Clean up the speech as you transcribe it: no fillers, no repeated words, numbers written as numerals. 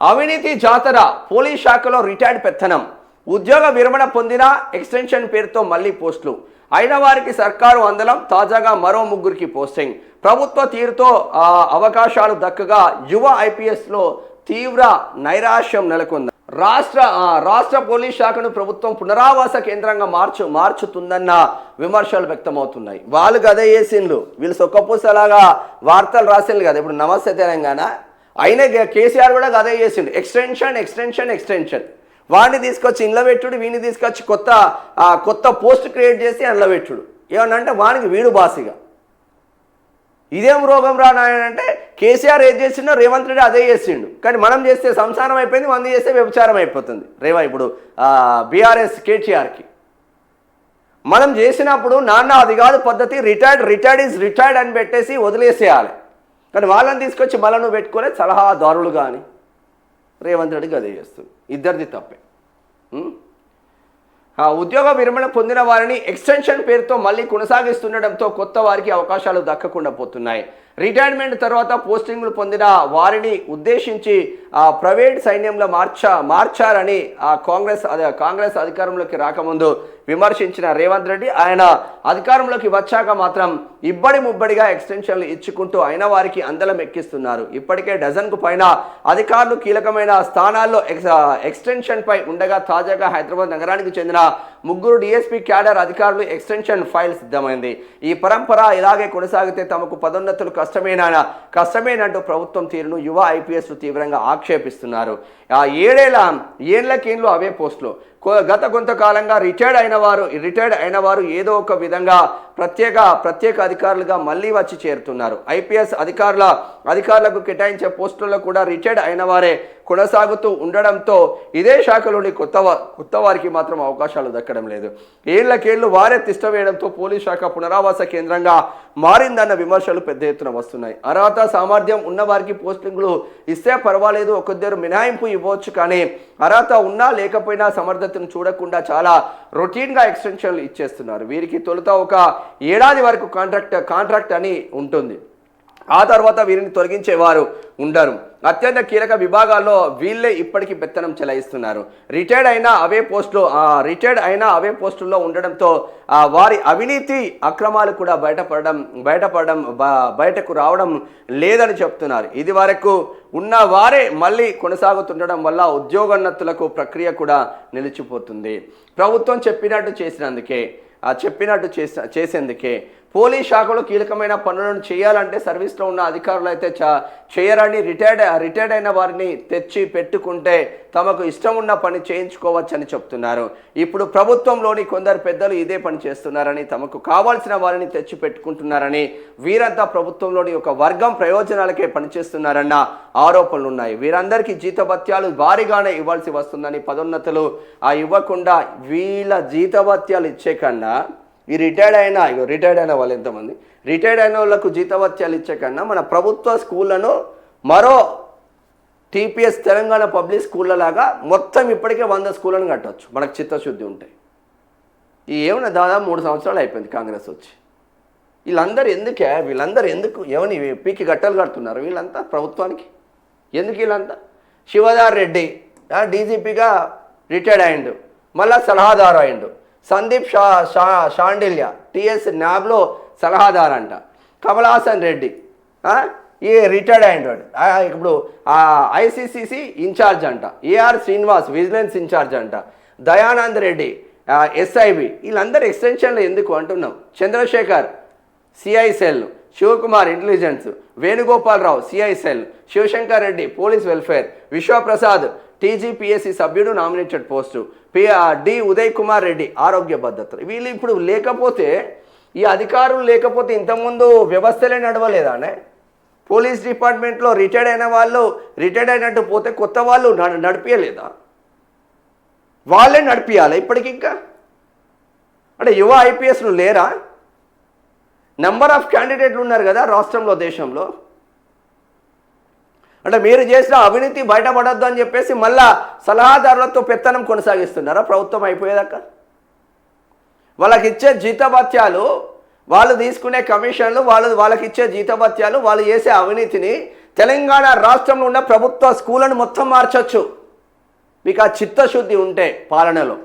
అవినీతి జాతర పోలీస్ శాఖలో రిటైర్డ్ పెత్తనం ఉద్యోగ విరమణ పొందిన ఎక్స్టెన్షన్ పేరుతో మళ్లీ పోస్టులు అయిన వారికి సర్కారు అందలం తాజాగా మరో ముగ్గురికి పోస్టింగ్ ప్రభుత్వ తీరుతో అవకాశాలు దక్కగా యువ ఐపీఎస్ లో తీవ్ర నైరాశ్యం నెలకొంది రాష్ట్ర పోలీస్ శాఖను ప్రభుత్వం పునరావాస కేంద్రంగా మార్చుతుందన్న విమర్శలు వ్యక్తమవుతున్నాయి. వాళ్ళు గదే చేసిండ్రు, వీళ్ళు సొక్కపూసలాగా వార్తలు రాసిండ్రు కదా. ఇప్పుడు నమస్తే తెలంగాణ అయినా కేసీఆర్ కూడా గదే చేసిండు, ఎక్స్టెన్షన్ వాడిని తీసుకొచ్చి ఇంట్లో పెట్టుడు, వీడిని తీసుకొచ్చి కొత్త పోస్ట్ క్రియేట్ చేసి అందులో పెట్టుడు. ఏమనంటే వానికి వీడు బాసిగా ఇదేం రోగం రానంటే కేసీఆర్ ఏది చేసిండో రేవంత్ రెడ్డి అదే చేసిండు. కానీ మనం చేస్తే సంసారం అయిపోయింది, మంది చేస్తే వ్యభిచారం అయిపోతుంది. ఇప్పుడు బీఆర్ఎస్ కేటీఆర్కి మనం చేసినప్పుడు నాన్న అది కాదు పద్ధతి, రిటైర్డ్ అని పెట్టేసి వదిలేసేయాలి. కానీ వాళ్ళని తీసుకొచ్చి మళ్ళీ నువ్వు పెట్టుకోలే సలహాదారులు కానీ రేవంత్ రెడ్డికి అదే చేస్తుంది. ఇద్దరిది తప్పే. ఉద్యోగ విరమణ పొందిన వారిని ఎక్స్టెన్షన్ పేరుతో మళ్ళీ కొనసాగిస్తుండడంతో కొత్త వారికి అవకాశాలు దక్కకుండా పోతున్నాయి. రిటైర్మెంట్ తర్వాత పోస్టింగ్లు పొందిన వారిని ఉద్దేశించి ప్రైవేట్ సైన్యంలో మార్చారని కాంగ్రెస్ అధికారంలోకి రాకముందు విమర్శించిన రేవంత్ రెడ్డి ఆయన అధికారంలోకి వచ్చాక మాత్రం ఇబ్బడి ముబ్బడిగా ఎక్స్టెన్షన్లు ఇచ్చుకుంటూ అయిన వారికి అందలం ఎక్కిస్తున్నారు. ఇప్పటికే డజన్కు పైన అధికారులు కీలకమైన స్థానాల్లో ఎక్స్టెన్షన్ పై ఉండగా తాజాగా హైదరాబాద్ నగరానికి చెందిన ముగ్గురు డిఎస్పీ క్యాడర్ అధికారులు ఎక్స్టెన్షన్ ఫైల్ సిద్ధమైంది. ఈ పరంపర ఇలాగే కొనసాగితే తమకు పదోన్నతులు కష్టమేనంటూ ప్రభుత్వం తీరును యువ ఐపీఎస్ తీవ్రంగా ఆక్షేపిస్తున్నారు. ఏళ్లకేండ్లు అవే పోస్టులు గత కొంతకాలంగా రిటైర్డ్ అయిన వారు ఏదో ఒక విధంగా ప్రత్యేక అధికారులుగా మళ్ళీ వచ్చి చేరుతున్నారు. ఐపీఎస్ అధికారులకు కేటాయించే పోస్టుల్లో కూడా రిటైర్డ్ అయిన వారే కొనసాగుతూ ఉండడంతో ఇదే శాఖలోని కొత్త వారికి మాత్రం అవకాశాలు దక్కడం లేదు. ఏళ్లకేళ్లు వారే తిష్టవేయడంతో పోలీస్ శాఖ పునరావాస కేంద్రంగా మారిందన్న విమర్శలు పెద్ద ఎత్తున వస్తున్నాయి. అర్హత సామర్థ్యం ఉన్న వారికి పోస్టింగ్లు ఇస్తే పర్వాలేదు, ఒక్కొద్దరు మినహాయింపు ఇవ్వచ్చు. కానీ అర్హత ఉన్నా లేకపోయినా సమర్థతను చూడకుండా చాలా రొటీన్గా ఎక్స్టెన్షన్లు ఇచ్చేస్తున్నారు. వీరికి తొలుత ఒక ఏడాది వరకు కాంట్రాక్ట్ అని ఉంటుంది. ఆ తర్వాత వీరిని తొలగించేవారు ఉండరు. అత్యంత కీలక విభాగాల్లో వీళ్ళే ఇప్పటికీ పెత్తనం చెలాయిస్తున్నారు. రిటైర్డ్ అయినా అవే పోస్టుల్లో ఉండడంతో వారి అవినీతి అక్రమాలు కూడా బయటకు రావడం లేదని చెప్తున్నారు. ఇది వరకు ఉన్న వారే మళ్ళీ కొనసాగుతుండడం వల్ల ఉద్యోగోన్నతులకు ప్రక్రియ కూడా నిలిచిపోతుంది. ప్రభుత్వం చెప్పినట్టు చేసేందుకే పోలీస్ శాఖలో కీలకమైన పనులను చేయాలంటే సర్వీస్లో ఉన్న అధికారులు అయితే చేయరని రిటైర్డ్ అయిన వారిని తెచ్చి పెట్టుకుంటే తమకు ఇష్టం ఉన్న పని చేయించుకోవచ్చని చెప్తున్నారు. ఇప్పుడు ప్రభుత్వంలోని కొందరు పెద్దలు ఇదే పని చేస్తున్నారని, తమకు కావాల్సిన వారిని తెచ్చి పెట్టుకుంటున్నారని, వీరంతా ప్రభుత్వంలోని ఒక వర్గం ప్రయోజనాలకే పనిచేస్తున్నారన్న ఆరోపణలు ఉన్నాయి. వీరందరికీ జీతభత్యాలు భారీగానే ఇవ్వాల్సి వస్తుందని, పదోన్నతులు ఇవ్వకుండా వీళ్ళ జీతభత్యాలు ఇచ్చే కన్నా ఈ రిటైర్డ్ అయిన వాళ్ళు ఎంతమంది రిటైర్డ్ అయిన వాళ్ళకు జీతభత్యాలు ఇచ్చే కన్నా మన ప్రభుత్వ స్కూళ్ళను మరో టీపీఎస్ తెలంగాణ పబ్లిక్ స్కూళ్ళలాగా మొత్తం ఇప్పటికే 100 స్కూళ్ళను కట్టవచ్చు మనకు చిత్తశుద్ధి ఉంటాయి. ఈ ఏమైనా దాదాపు 3 సంవత్సరాలు అయిపోయింది కాంగ్రెస్ వచ్చి. వీళ్ళందరూ ఎందుకు ఏమని పీకి గట్టలు కడుతున్నారు వీళ్ళంతా ప్రభుత్వానికి? ఎందుకు వీళ్ళంతా? శివదార్ రెడ్డి డీజీపీగా రిటైర్డ్ అయ్యిండు, మళ్ళా సలహాదారు అయ్యిండు. సందీప్ షాండిల్య టీఎస్ న్యాబ్లో సలహాదారు అంట. కమల్ హాసన్ రెడ్డి ఈ రిటైర్డ్ అయ్యాడు, ఇప్పుడు ఐసీసీసీ ఇన్ఛార్జ్ అంట. ఏఆర్ శ్రీనివాస్ విజిలెన్స్ ఇన్ఛార్జ్ అంట. దయానంద్ రెడ్డి ఎస్ఐబి. వీళ్ళందరూ ఎక్స్టెన్షన్లు ఎందుకు అంటున్నాం? Chandrashekar CI cell, Shivakumar intelligence, Venugopala Rao CI cell, Shivashankar Reddy police welfare, Vishwaprasad TGPSC సభ్యుడు nominated post, D Uday Kumar Reddy ఆరోగ్య భద్రతలు. వీళ్ళు ఇప్పుడు లేకపోతే, ఈ అధికారులు లేకపోతే ఇంతకుముందు వ్యవస్థలే నడవలేదానే? పోలీస్ డిపార్ట్మెంట్లో రిటైర్డ్ అయినట్టు పోతే కొత్త వాళ్ళు నడిపించలేదా? వాళ్ళే నడిపించాలి ఇప్పటికి. ఇంకా అంటే యువ ఐపీఎస్లు లేరా? నెంబర్ ఆఫ్ క్యాండిడేట్లు ఉన్నారు కదా రాష్ట్రంలో, దేశంలో. అంటే మీరు చేసిన అవినీతి బయటపడద్దు అని చెప్పేసి మళ్ళా సలహాదారులతో పెత్తనం కొనసాగిస్తున్నారా ప్రభుత్వం అయిపోయేదాకా? వాళ్ళకి ఇచ్చే జీతభత్యాలు, వాళ్ళు తీసుకునే కమిషన్లు, వాళ్ళకి ఇచ్చే జీతభత్యాలు, వాళ్ళు చేసే అవినీతిని తెలంగాణ రాష్ట్రంలో ఉన్న ప్రభుత్వ స్కూళ్ళను మొత్తం మార్చొచ్చు మీకు ఆ చిత్తశుద్ధి ఉంటే పాలనలో.